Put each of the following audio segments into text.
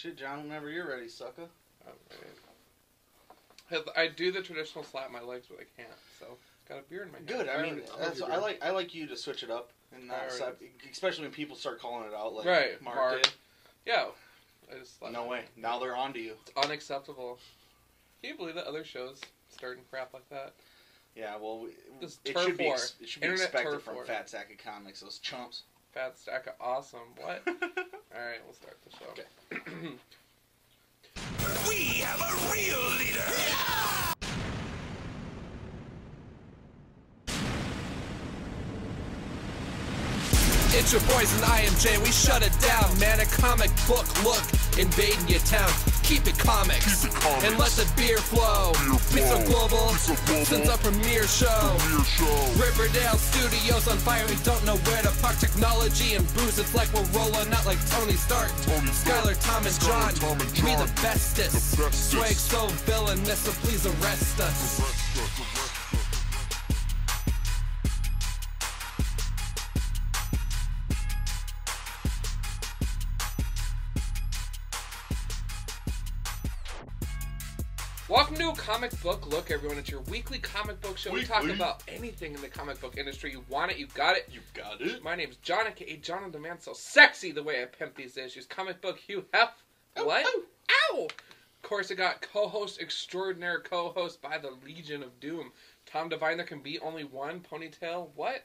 Shit, John, whenever you're ready, sucker. Alright. I do the traditional slap my legs, but I can't, so got a beer in my hand. Good, I mean, I like you to switch it up, and not slap, especially when people start calling it out, like Mark did. Yeah. I just no way. Now they're on to you. It's unacceptable. Can you believe that other shows starting crap like that? Yeah, well, it should be expected from Fat Sack of Comics, those chumps. Fat Stack of Awesome. What? Alright, we'll start the show. Okay. We have a real leader! It's your boys and IMJ, we shut it down, man. A comic book look invading your town. Keep it comics, and let the beer flow. Be so global, since our premiere show. Riverdale Studios on fire, we don't know where to park. Technology and booze, it's like we're rolling out like Tony Stark. Skylar, Tom, and John, we the bestest. Swag so villainous, so please arrest us. Welcome to a Comic Book Look, everyone. It's your weekly comic book show. We talk about anything in the comic book industry. You want it, you got it. You've got it. My name's John, aka John on Demand. So sexy the way I pimp these issues. Comic book Hugh Hef. What? Ow! Of course, I got co-host extraordinaire, co-host by the Legion of Doom. Tom Devine, there can be only one. Ponytail. What?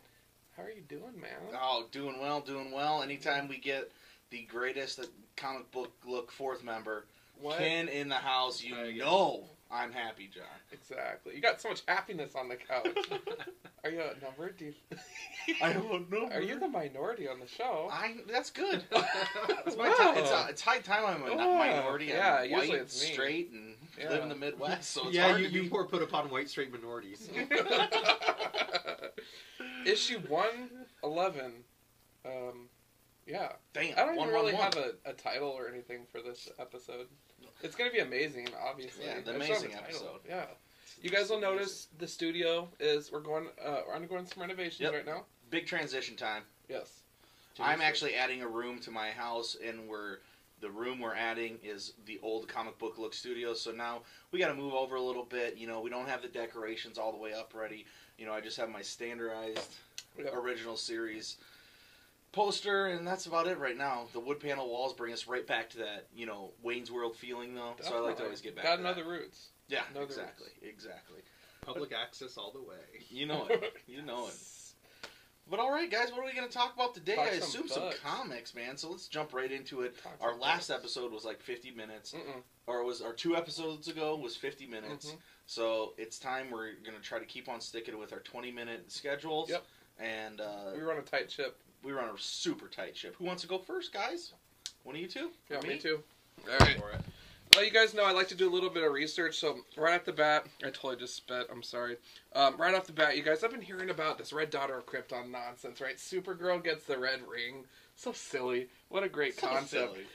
How are you doing, man? Oh, doing well, doing well. Anytime we get the greatest Comic Book Look fourth member, Ken in the house, you know I'm happy, John. Exactly. You got so much happiness on the couch. Are you outnumbered? I am outnumbered. Are you the minority on the show? That's good. It's high time I'm a minority. Yeah, I'm usually white, it's me. straight, and live in the Midwest, so it's yeah, hard to you more put upon white, straight minorities. Issue 111. Yeah. Damn, I don't even really have a title or anything for this episode. It's going to be amazing, obviously. Yeah, the amazing episode. Yeah. You guys will notice the studio is, we're undergoing some renovations right now. Big transition time. Yes. I'm actually adding a room to my house, and the room we're adding is the old Comic Book Look studio, so now we got to move over a little bit. You know, we don't have the decorations all the way up ready. You know, I just have my standardized original series poster, and that's about it right now. The wood panel walls bring us right back to that, you know, Wayne's World feeling, though. Definitely. So I like to always get back to that. Got another roots. Yeah, exactly. Public access all the way. You know it. You know it. But all right, guys, what are we going to talk about today? I assume some comics, man. So let's jump right into it. Our last episode was like 50 minutes. Or our 2 episodes ago was 50 minutes. So it's time we're going to try to keep on sticking with our 20-minute schedules. Yep. And we run a tight ship. We run a super tight ship. Who wants to go first, guys? One of you two? Yeah, me too. All right. Well, you guys know I like to do a little bit of research, so right off the bat, I totally just spit, I'm sorry. Right off the bat, you guys, I've been hearing about this Red Daughter of Krypton nonsense, right? Supergirl gets the red ring. So silly. What a great concept. Silly.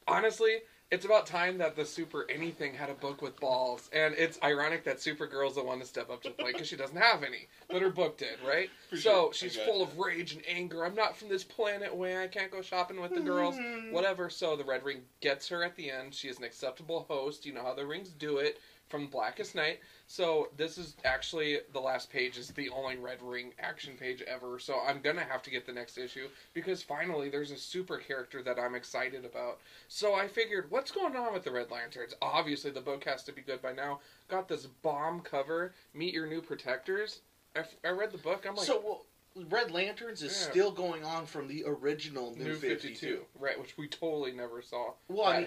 Honestly, it's about time that the Super Anything had a book with balls, and it's ironic that Supergirl's the one to step up to the plate because she doesn't have any, but her book did, right? So she's full of rage and anger. I'm not from this planet where I can't go shopping with the girls, whatever. So the Red Ring gets her at the end. She is an acceptable host. You know how the rings do it from Blackest Night. So this is actually, the last page is the only Red Ring action page ever. So I'm going to have to get the next issue because finally there's a super character that I'm excited about. So I figured, what's going on with the Red Lanterns? Obviously the book has to be good by now. Got this bomb cover, Meet Your New Protectors. I read the book. I'm like... So, Red Lanterns is still going on from the original New 52. Right, which we totally never saw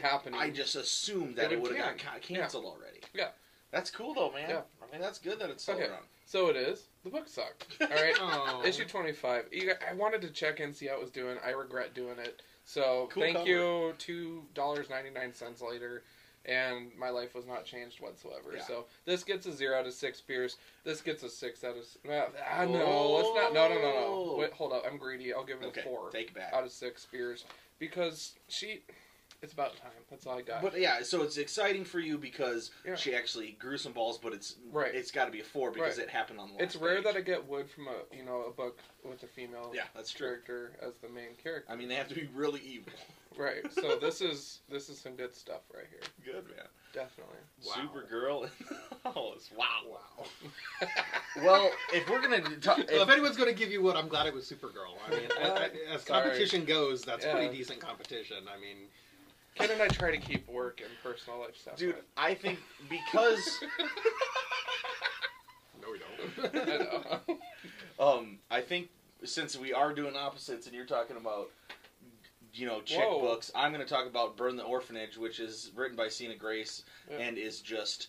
happening. I just assumed that it would have got canceled already. Yeah. That's cool, though, man. Yeah. I mean, that's good that it's still around. So it is. The book sucked. All right. Issue 25. I wanted to check in, see how it was doing. I regret doing it. So, thank you. $2.99 later. And my life was not changed whatsoever. Yeah. So this gets a 0 out of 6 beers. This gets a 6 out of... no, let's not... No. Wait, hold up. I'm greedy. I'll give it a 4 take it back. Out of 6 beers. Because it's about time. That's all I got. But yeah, so it's exciting for you because she actually grew some balls, but it's got to be a 4 because it happened on the last It's rare that I get wood from a book with a female that's character as the main character. I mean, they have to be really evil. Right. So this is some good stuff right here. Good, man. Definitely. Wow. Supergirl. Oh, wow. Wow. Well, if we're going to talk... Well, if anyone's going to give you what, I'm glad it was Supergirl. I mean, as Sorry. competition goes, that's Yeah. pretty decent competition. I mean... Ken and I try to keep work and personal life stuff. Dude, I think because... No, we don't. I know. I think since we are doing opposites and you're talking about, chick Whoa. books, I'm going to talk about Burn the Orphanage, which is written by Cena Grace Yeah. and is just,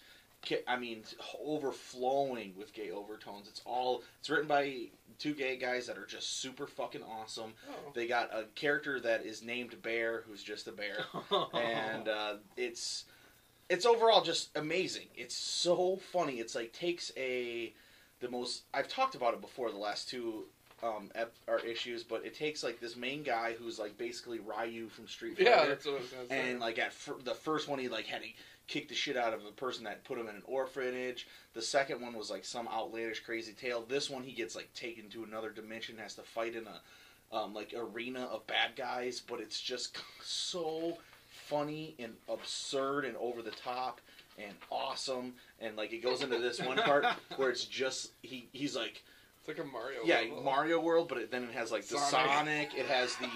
overflowing with gay overtones. It's written by two gay guys that are just super fucking awesome. Oh. They got a character that is named Bear, who's just a bear. And it's overall just amazing. It's so funny. It's like takes I've talked about it before the last two issues, but it takes like this main guy who's like basically Ryu from Street Fighter. Yeah, that's what I was going to say. And like the first one, he like had to kick the shit out of a person that put him in an orphanage. The second one was like some outlandish crazy tale. This one, he gets like taken to another dimension, has to fight in a like arena of bad guys, but it's just so funny and absurd and over the top and awesome. And like it goes into this one part where it's just he's like, it's like a Mario world. Mario World, but then it has like the Sonic. It has the.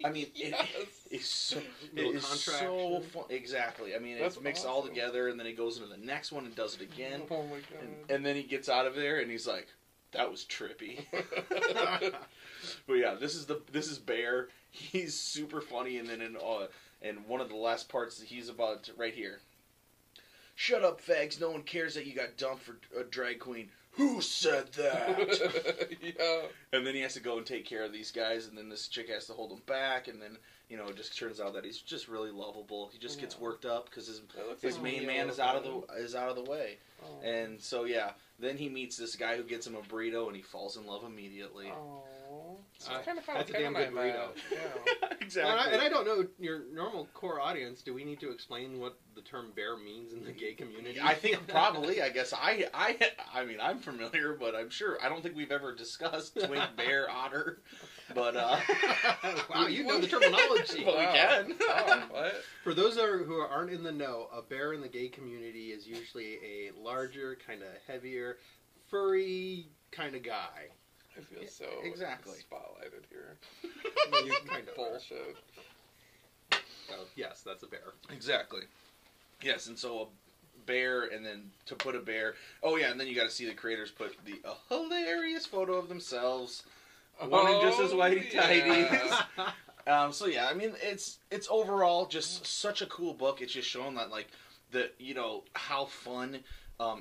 I mean, Yes. it's so Little it is contract so action. fun. Exactly. I mean, That's it's mixed all awesome. together, and then he goes into the next one and does it again. Oh my god. And then he gets out of there, and he's like, "That was trippy." But yeah, this is Bear. He's super funny, and then in one of the last parts, he's about right here. Shut up, fags! No one cares that you got dumped for a drag queen. Who said that? Yeah. And then he has to go and take care of these guys, and then this chick has to hold him back, and then it just turns out that he's just really lovable. He just gets worked up because his main man is out of the way, Oh. and so yeah. Then he meets this guy who gets him a burrito, and he falls in love immediately. Oh. So Uh, kind of that's a damn good burrito. Yeah. Exactly. Well, and I don't know your normal core audience. Do we need to explain what the term bear means in the gay community? I think probably. I guess I mean I'm familiar, but I'm sure I don't think we've ever discussed twink, bear, otter. But wow, you know the terminology. Well, we can. Oh, what? For those who aren't in the know, a bear in the gay community is usually a larger, kind of heavier, furry kind of guy. I feel so exactly. spotlighted here. You kind of Bullshit. So, yes, that's a bear. Exactly. Yes, and so a bear, and then to put a bear. Oh yeah, and then you got to see the creators put a hilarious photo of themselves, wanting just as whitey tighties. Yeah. So yeah, I mean it's overall just such a cool book. It's just showing that like how fun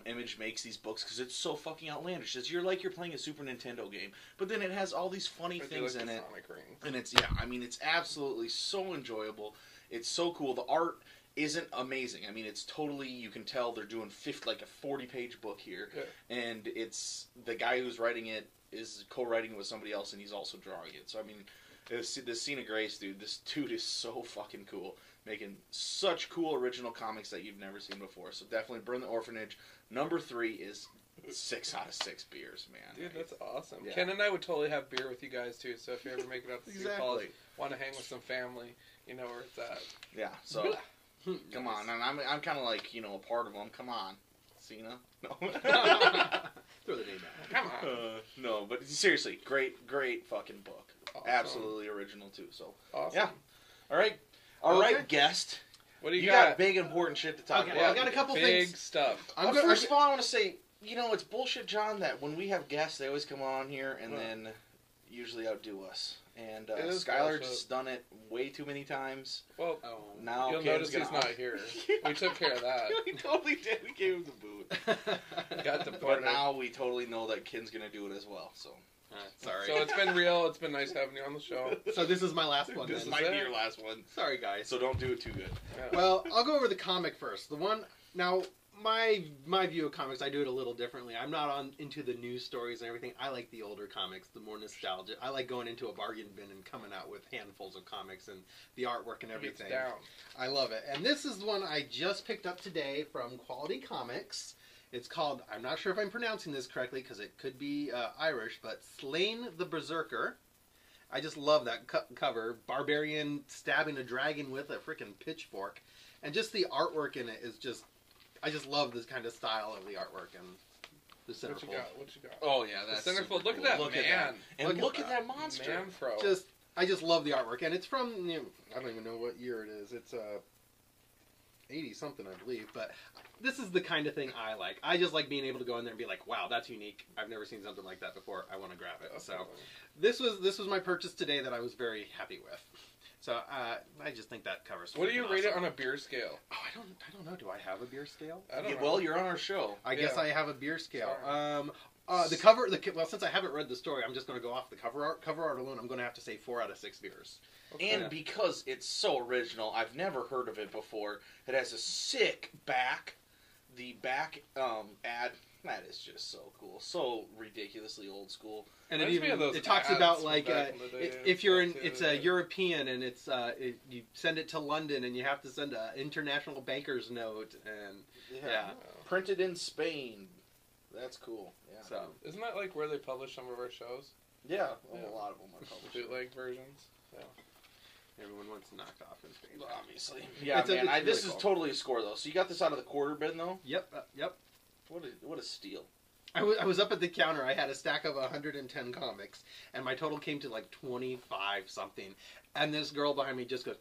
Image makes these books because it's so fucking outlandish. You're playing a Super Nintendo game, but then it has all these funny things in it. Sonic rings. And it's absolutely so enjoyable. It's so cool. The art isn't amazing. I mean, it's totally, you can tell they're doing like a 40-page book here. Yeah. And it's, the guy who's writing it is co-writing it with somebody else, and he's also drawing it. So, I mean, this Cena Grace, dude, this dude is so fucking cool. Making such cool original comics that you've never seen before. So definitely Burn the Orphanage. Number 3 is 6 out of 6 beers, man. Dude, that's awesome. Yeah. Ken and I would totally have beer with you guys too. So if you ever make it out to Sioux Falls, Exactly. want to hang with some family, you know where it's at. Yeah, so come on. And I'm kind of like, a part of them. Come on. Cena? No. Throw the name out. Come on. No, but seriously, great fucking book. Awesome. Absolutely original too. So Awesome. yeah. All right, guest. What do you got? got? Big important shit to talk Okay, about. well, I got a couple Big things. stuff. First of all, I want to say, it's bullshit, John, that when we have guests, they always come on here and then usually outdo us. And It is Skylar's bullshit. done it way too many times. Well, Oh. Now you'll Ken's notice he's gonna- not here. We took care of that. We totally did. We gave him the boot. Got the But partner. now we totally know that Ken's going to do it as well. So Sorry. So it's been real. It's been nice having you on the show. So this is my last one. this Then. might it. be your last one. Sorry, guys. So don't do it too good. Yeah. Well, I'll go over the comic first. The one now, my view of comics, I do it a little differently. I'm not into the news stories and everything. I like the older comics, the more nostalgic. I like going into a bargain bin and coming out with handfuls of comics and the artwork and It's everything. down. I love it. And this is one I just picked up today from Quality Comics. It's called, I'm not sure if I'm pronouncing this correctly because it could be Irish, but Slain the Berserker. I just love that cover. Barbarian stabbing a dragon with a freaking pitchfork. And just the artwork in it is just... I just love this kind of style of the artwork and the centerfold. What you got? Oh, yeah, that's the centerfold. Look cool. at that Look man. At that. And look at that Man monster. fro. I just love the artwork. And it's from, I don't even know what year it is. It's 80-something, I believe. But this is the kind of thing I like. I just like being able to go in there and be like, wow, that's unique. I've never seen something like that before. I want to grab it. So this was my purchase today that I was very happy with. So I just think that covers. What do you rate it on a beer scale? Oh, I don't know. Do I have a beer scale? I don't know. Well, you're on our show. I guess I have a beer scale. Sorry. The cover. Well, since I haven't read the story, I'm just going to go off the cover art. Cover art alone, I'm going to have to say 4 out of 6 beers. Okay. And because it's so original, I've never heard of it before. It has a sick back. The back ad, that is just so cool. So ridiculously old school. And Reminds it talks about like back in the day. if you're it's a European and it's you send it to London and you have to send an international banker's note and yeah. Printed in Spain. That's cool. Yeah. So Isn't that like where they publish some of our shows? Yeah, Yeah. a lot of them are published. Bootleg versions. Yeah. everyone wants knocked off in Spain. Obviously. Yeah, It's man. really This cool. is totally a score though. So you got this out of the quarter bin though. Yep. What a steal. I was up at the counter. I had a stack of 110 comics, and my total came to like 25 something. And this girl behind me just goes,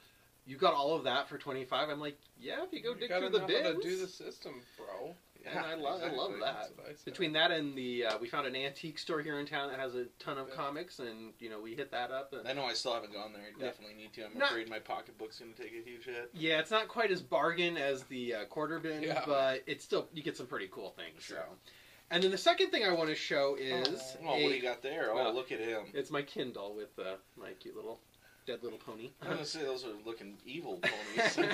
"You got all of that for 25?" I'm like, "Yeah, if you go dig through the bins." Gotta do the system, bro. And I love that. That's what I said. Between that and the, we found an antique store here in town that has a ton of comics, and we hit that up. And I know I still haven't gone there. I definitely need to. I'm afraid my pocketbook's going to take a huge hit. yeah, it's not quite as bargain as the quarter bin, but it's still you get some pretty cool things. Sure. So. And then the second thing I want to show is what do you got there? Oh, look at him. It's my Kindle with my cute little dead little pony. I'm going to say those are looking evil ponies.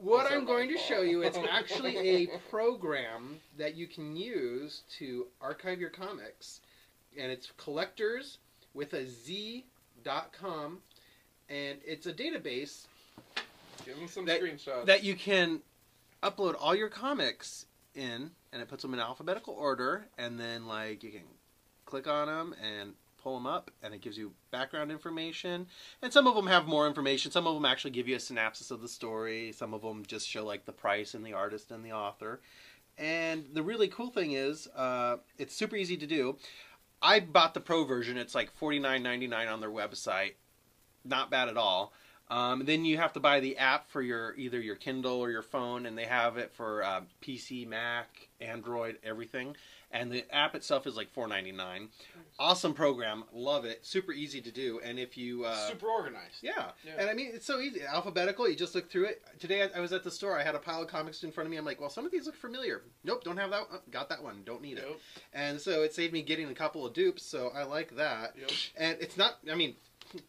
What I'm going to show you, it's actually a program that you can use to archive your comics. And it's Collectorz with a Z.com. And it's a database Give them some screenshots. that you can upload all your comics in, and it puts them in alphabetical order. And then, like, you can click on them and pull them up, and it gives you background information. And some of them have more information. Some of them actually give you a synopsis of the story. Some of them just show like the price and the artist and the author. And the really cool thing is, it's super easy to do. I bought the pro version. It's like $49.99 on their website. Not bad at all. Then you have to buy the app for either your Kindle or your phone, and they have it for PC, Mac, Android, everything. And the app itself is like $4.99. Awesome program, love it. Super easy to do, and if you super organized. Yeah, and I mean it's so easy. Alphabetical, you just look through it. Today I was at the store. I had a pile of comics in front of me. I'm like, well, some of these look familiar. Nope, don't have that one. Got that one. Don't need it. And so it saved me getting a couple of dupes. So I like that. Yep. And it's not. I mean.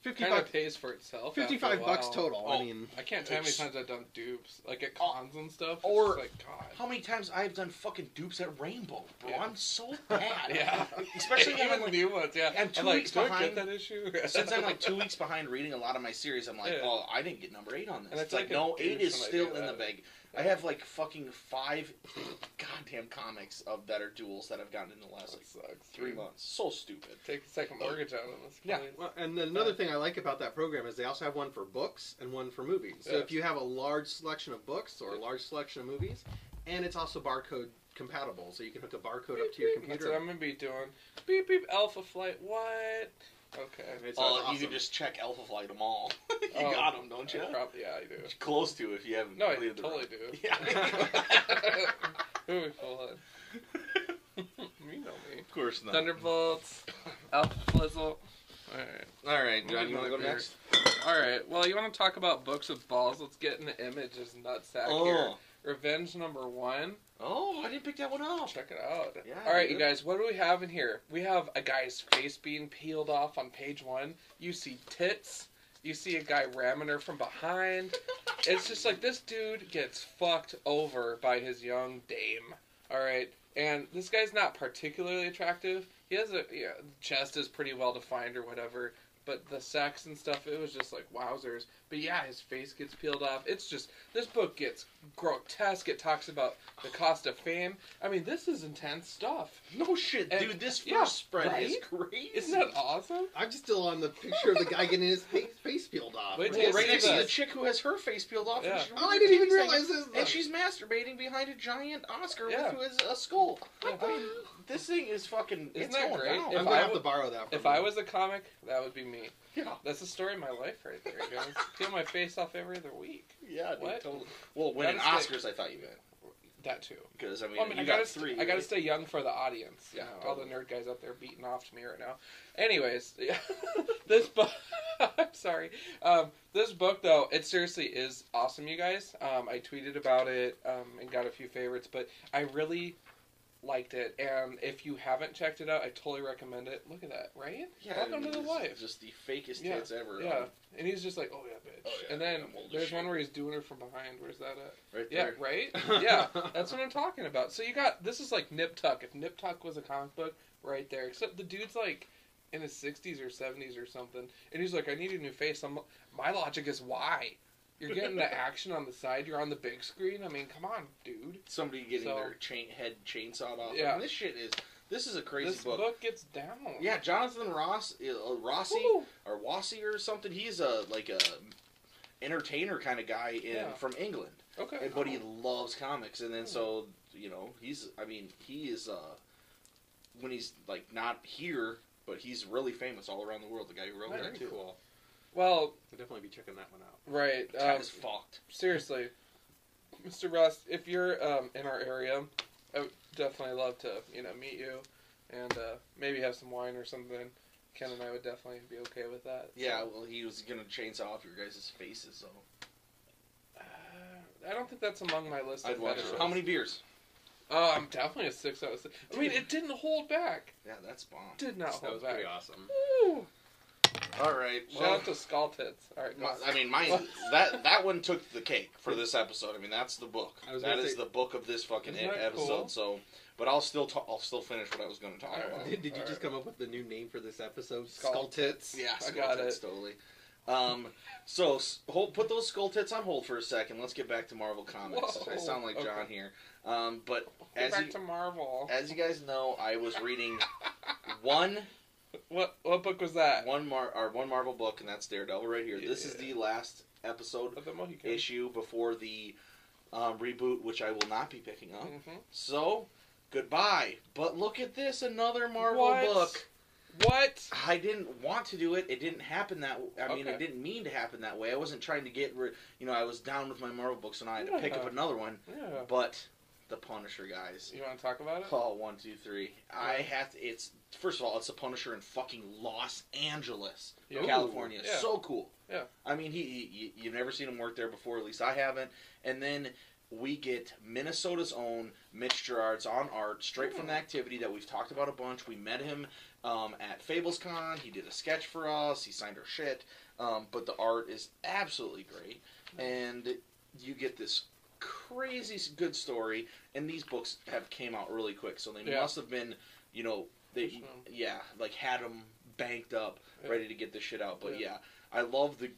Kind of pays for itself. $55 total. Oh, I mean, I can't tell how many times I've done dupes, like at cons and stuff. Or it's like, God. How many times I've done fucking dupes at Rainbow, bro? Yeah. I'm so bad. Yeah, Especially even when I'm, new ones. Yeah, I'm 2 like, weeks do I behind. get that issue? Since I'm like 2 weeks behind reading a lot of my series, I'm like, Yeah. well, I didn't get number 8 on this. And It's it's like, like no, a 8 douche is when I still do in the that. bag. I have like fucking 5 goddamn comics that are duels that I've gotten in the last That like sucks. 3 months. So stupid. Take the second mortgage out on this. Yeah. please. well, and then another thing I like about that program is they also have one for books and one for movies. So Yes. if you have a large selection of books or a large selection of movies, and it's also barcode compatible, so you can hook a barcode up to your That's computer. what I'm gonna be doing. Beep beep. Alpha Flight. What? Okay. It's Oh, awesome. you can just check Alpha Flight them all. you Oh, got them, don't you? Probably, yeah, I do. Close to if you haven't No, I completed the totally run. do. Yeah. Ooh, full on. You know me. Of course not. Thunderbolts. Alpha Flizzle. Alright. All right, John, you want to go Beer. next? Alright, well, you want to talk about books with balls? Let's get into Image's nutsack here. Revenge #1. Oh, I didn't pick that one up. Check it out. Yeah, Alright, dude. you guys, what do we have in here? We have a guy's face being peeled off on page 1. You see tits. You see a guy ramming her from behind. It's just like this dude gets fucked over by his young dame. Alright, and this guy's not particularly attractive. He has chest is pretty well defined or whatever. but the sex and stuff, it was just like wowzers. But yeah, his face gets peeled off. It's just, this book gets grotesque. It talks about the cost of fame. I mean, this is intense stuff. No shit, And- dude. This first yeah, spread right? is crazy. Isn't that awesome? I'm just still on the picture of the guy getting his face peeled off. Wait till Yeah, you right see next to the- the chick who has her face peeled off. Yeah. And she's Oh, I didn't even realize this. And she's masturbating behind a giant Oscar Yeah. with a skull. Yeah. I mean, this thing is fucking. Isn't it's that going great? down. If I'm gonna I have to w- borrow that. From If you. I was a comic, that would be me. Yeah, That's the story of my life right there, guys. Peel my face off every other week. yeah, dude, What? totally. Well, winning Gotta stay- Oscars, I thought you meant. That too. Because I mean, Well, I mean, you I got gotta, three. I gotta right? stay young for the audience. Yeah, all the totally. nerd guys out there beating off to me right now. Anyways, yeah, this book. I'm sorry. This book though, it seriously is awesome, you guys. I tweeted about it and got a few favorites, but I really liked it. And if you haven't checked it out, I totally recommend it. Look at that, right? Yeah, Welcome I mean, to the it's life. Just the fakest Yeah, tits ever. Yeah, and he's just like, oh yeah, bitch. Oh, yeah, and then I'm old as there's shit. one where he's doing her from behind. Where's that at? Right Yeah, there. right? Yeah, that's what I'm talking about. So you got, this is like Nip Tuck. If Nip Tuck was a comic book, right there. Except the dude's like in his 60s or 70s or something. And he's like, I need a new face. My logic is why? You're getting the action on the side. You're on the big screen. I mean, come on, dude. Somebody getting So- their head chainsawed off. Yeah. I mean, this is a crazy This book. book gets down. Yeah, Jonathan Rossi Woo! or Wassi or something. He's like a entertainer kind of guy from England, Okay. but he loves comics. And then so he is when he's like not here, but he's really famous all around the world. The guy who wrote Very that too. Cool. Well, I'll definitely be checking that one out. right. Cat is fucked. Seriously, Mr. Ross, if you're in our area, I would definitely love to meet you and maybe have some wine or something. Ken and I would definitely be okay with that. Yeah, well, he was gonna chainsaw off your guys' faces, so I don't think that's among my list I'd of watch fetishes. it. How many beers? I'm definitely a 6 out of 6. I mean, it didn't hold back. Yeah, that's bomb. Did not That hold was back. pretty awesome. Woo! All right. Shout Well, out to Skull Tits. All right, go. mine. that one took the cake for this episode. I mean, that's the book. I was That gonna is say- the book of this fucking Isn't that episode. cool? So, but I'll still finish what I was going to talk All right. about. Did you Alright. just come up with the new name for this episode? Skull- Skull Tits? Yeah, I got tits, it. totally. So put those skull tits on hold for a second. Let's get back to Marvel Comics. Whoa, I sound like John okay. here. But Get as back you, to Marvel. as you guys know, I was reading one What book was that? one Marvel book, and that's Daredevil right here. This is Yeah. the last episode Of the Mohican. issue before the reboot, which I will not be picking up. Mhm. So, goodbye. But look at this, another Marvel What? book. What? I didn't want to do it. It didn't happen that. I mean, Okay. it didn't mean to happen that way. I wasn't trying to get rid. I was down with my Marvel books, and I had to pick up Yeah. another one. Yeah. But the Punisher, guys. You want to talk about it? Oh, 1, 2, 3. I have to. It's first of all, it's the Punisher in fucking Los Angeles, Yeah. California. Yeah. So cool. Yeah. I mean, you've never seen him work there before. At least I haven't. And then we get Minnesota's own Mitch Gerard's on art, straight from the activity that we've talked about a bunch. We met him at FablesCon. He did a sketch for us. He signed our shit. But the art is absolutely great. And you get this crazy good story. And these books have came out really quick. So they Yeah. must have been, they, Pushing 'em. like had them banked up, Yeah. ready to get this shit out. But Yeah. yeah, I love the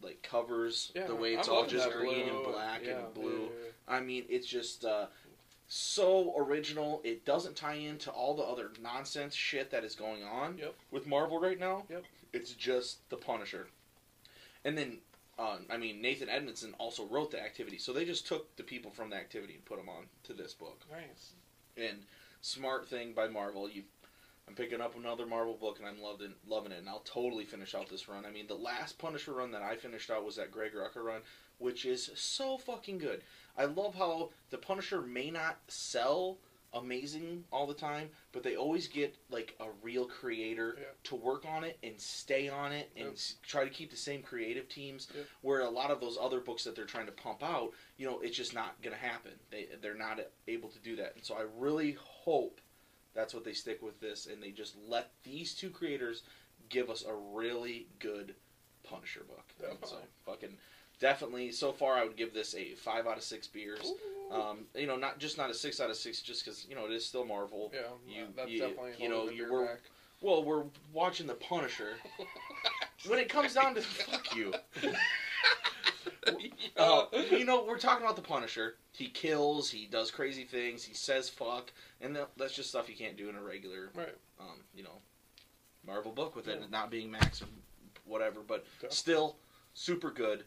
like covers, Yeah, the way it's I'm all loving just that green blue. and black Yeah, and blue. yeah. I mean, it's just so original. It doesn't tie into all the other nonsense shit that is going on Yep. with Marvel right now. Yep. It's just the Punisher. And then, Nathan Edmondson also wrote the activity. So they just took the people from the activity and put them on to this book. Nice. And smart thing by Marvel. I'm picking up another Marvel book, and I'm loving it. And I'll totally finish out this run. I mean, the last Punisher run that I finished out was that Greg Rucka run, which is so fucking good. I love how the Punisher may not sell amazing all the time, but they always get like a real creator Yeah. to work on it and stay on it and Yep. try to keep the same creative teams. Yep. Where a lot of those other books that they're trying to pump out, it's just not going to happen. They're not able to do that, and so I really hope that's what they stick with this, and they just let these two creators give us a really good Punisher book. And so fucking definitely, so far I would give this a 5 out of 6 beers. Not a 6 out of 6, just because it is still Marvel. Yeah, You- that's you- definitely you know, holding you the were- beer back. Well, we're watching The Punisher. When it comes down to fuck you. You know, we're talking about The Punisher. He kills, he does crazy things, he says fuck, and that's just stuff you can't do in a regular, you know, Marvel book with it not being Max or whatever. But still, super good.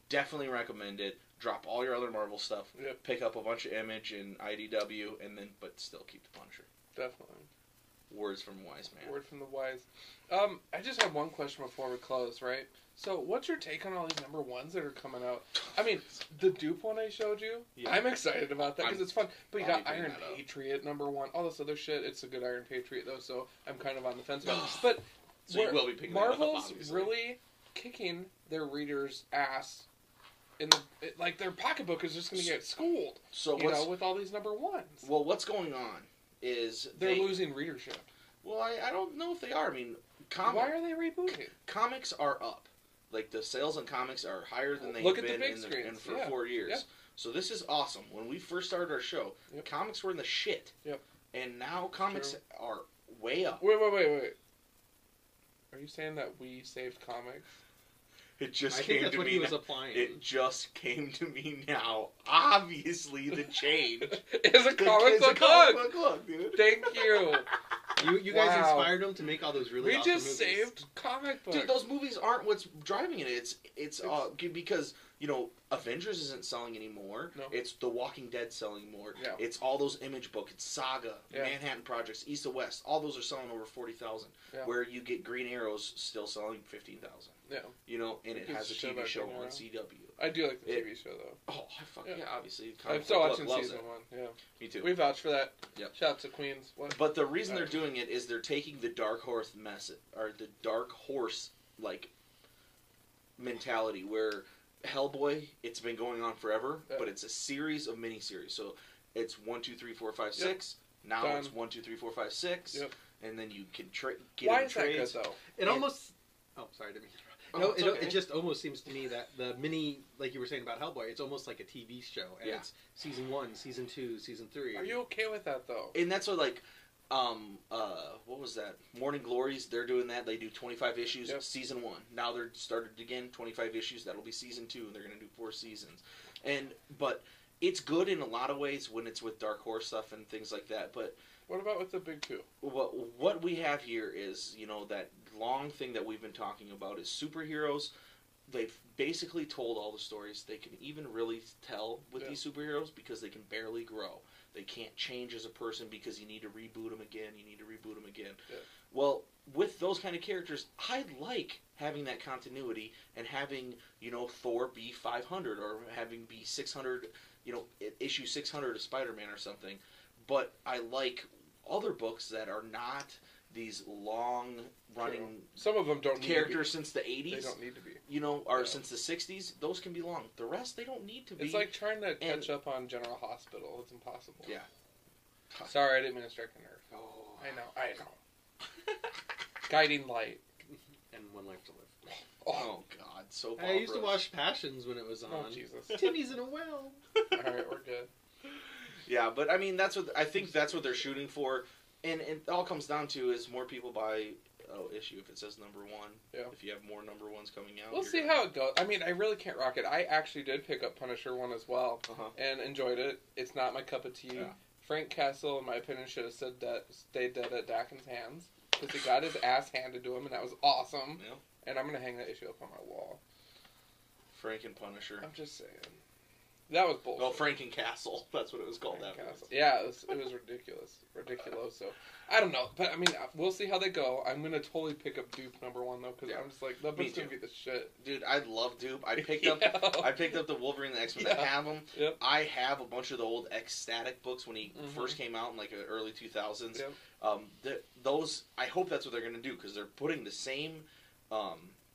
Definitely recommend it. Drop all your other Marvel stuff. Yep. Pick up a bunch of Image and IDW, but still keep The Punisher. Definitely. Words from a wise man. Word from the wise. I just have one question before we close, right? So, what's your take on all these number ones that are coming out? I mean, the dupe one I showed you, I'm excited about that because it's fun. But you got Iron Patriot #1, all this other shit. It's a good Iron Patriot though, so I'm kind of on the fence. But so you will be picking Marvel's that up, really kicking their readers' ass. Like their pocketbook is just going to get schooled. So you know, with all these #1s. Well, what's going on is they're losing readership. Well, I don't know if they are. I mean, why are they rebooting? Comics are up. Like, the sales on comics are higher than they've been in for 4 years. Yep. So this is awesome. When we first started our show, comics were in the shit. Yep. And now comics are way up. Wait. Are you saying that we saved comics? It just came to me. It just came to me now. Obviously, the change is a comic book look, dude. Thank you. You guys inspired them to make all those really awesome movies. We just saved comic books. Dude, those movies aren't what's driving it. It's because, you know, Avengers isn't selling anymore. No. It's The Walking Dead selling more. Yeah. It's all those Image books. It's Saga, Manhattan Projects, East to West. All those are selling over 40,000. Yeah. Where you get Green Arrows still selling 15,000. Yeah. You know, and it has a TV show on CW. I do like the TV show, though. Oh, obviously. I'm still watching season 1. Yeah. Me too. We vouch for that. Yep. Shout out to Queens. But the reason they're doing it is they're taking the Dark Horse mentality where Hellboy, it's been going on forever, but it's a series of miniseries. So it's 1, 2, 3, 4, 5, 6. Now it's 1, 2, 3, 4, 5, 6. Yep. And then you can get Why is that good, though? It almost... Oh, sorry to be... No, it just almost seems to me that the mini, like you were saying about Hellboy, it's almost like a TV show. And it's season 1, season 2, season 3. Are you okay with that, though? And that's what, like, what was that? Morning Glories, they're doing that. They do 25 issues, season 1. Now they're started again, 25 issues. That'll be season 2, and they're going to do 4 seasons. But it's good in a lot of ways when it's with Dark Horse stuff and things like that, but... What about with the big 2? What we have here is, you know, that long thing that we've been talking about is superheroes. They've basically told all the stories. They can even really tell with these superheroes because they can barely grow. They can't change as a person because you need to reboot them again. Yeah. Well, with those kind of characters, I like having that continuity and having, you know, Thor be 500 or having be 600, you know, issue 600 of Spider-Man or something. But I like other books that are not these long-running some of them don't characters since the 80s. They don't need to be. You know, or since the 60s. Those can be long. The rest, they don't need to be. It's like trying to catch up on General Hospital. It's impossible. Yeah. Sorry, I didn't mean to strike a nerve. Oh. I know. Guiding light. And One Life to Live. Oh, God. So I used to watch Passions when it was on. Oh, Jesus. Timmy's in a well. Alright, we're good. Yeah, but I mean, I think that's what they're shooting for, and it all comes down to is more people buy issue if it says #1. Yeah. If you have more #1s coming out, we'll see how it goes. I mean, I really can't rock it. I actually did pick up Punisher 1 as well, and enjoyed it. It's not my cup of tea. Yeah. Frank Castle, in my opinion, should have stayed dead at Dakin's hands because he got his ass handed to him, and that was awesome. Yeah. And I'm gonna hang that issue up on my wall. Frank and Punisher. I'm just saying. That was bullshit. Well, Franken Castle. That's what it was called. Yeah, it was ridiculous. So, I don't know. But, I mean, we'll see how they go. I'm going to totally pick up Dupe #1, though, because I'm just like, that book's going to be the shit. Dude, I love Dupe. I picked up the Wolverine and the X-Men that have them. Yep. I have a bunch of the old Ecstatic books when he first came out in, like, the early 2000s. Yep. Those, I hope that's what they're going to do, because they're putting the same...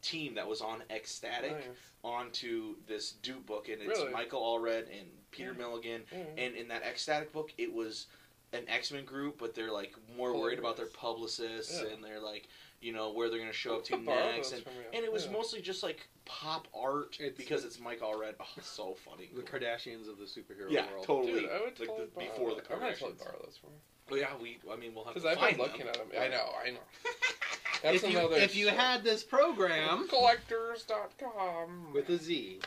team that was on Ecstatic onto this Dupe book, and it's Michael Allred and Peter Milligan, and in that Ecstatic book it was an X-Men group, but they're like more worried about their publicists and they're like, you know, where they're going to show up to next, and it was mostly just like pop art because it's Mike Allred. Oh, it's so funny. The Kardashians of the superhero world. Totally. Dude, I would like totally before the I'm gonna totally Kardashians. borrow those from you. Oh yeah, we'll have to Because I've find been looking them. at them. I know. That's If you had this program Collectorz.com with a Z,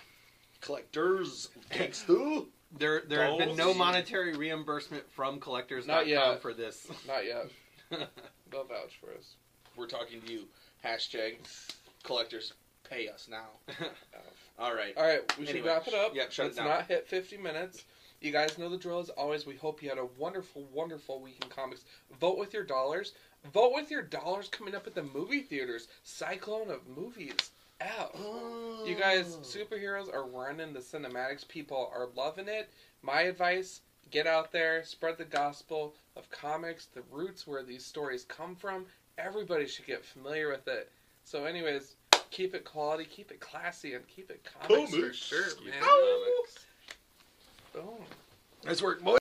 Collectorz, gangsta. there have been no monetary reimbursement from Collectorz.com Not yet. for this. Not yet. They'll vouch for us. We're talking to you. Hashtag Collectorz, pay us now. All right. All right, we should Anyway, wrap it up. yep, shut it Let's down. not hit 50 minutes. You guys know the drill as always. We hope you had a wonderful, wonderful week in comics. Vote with your dollars. Vote with your dollars coming up at the movie theaters. Cyclone of movies out. You guys, superheroes are running the cinematics. People are loving it. My advice, get out there, spread the gospel of comics, the roots where these stories come from. Everybody should get familiar with it. So anyways, keep it quality, keep it classy, and keep it comics for sure, man. Comics. Boom. Nice work, boy.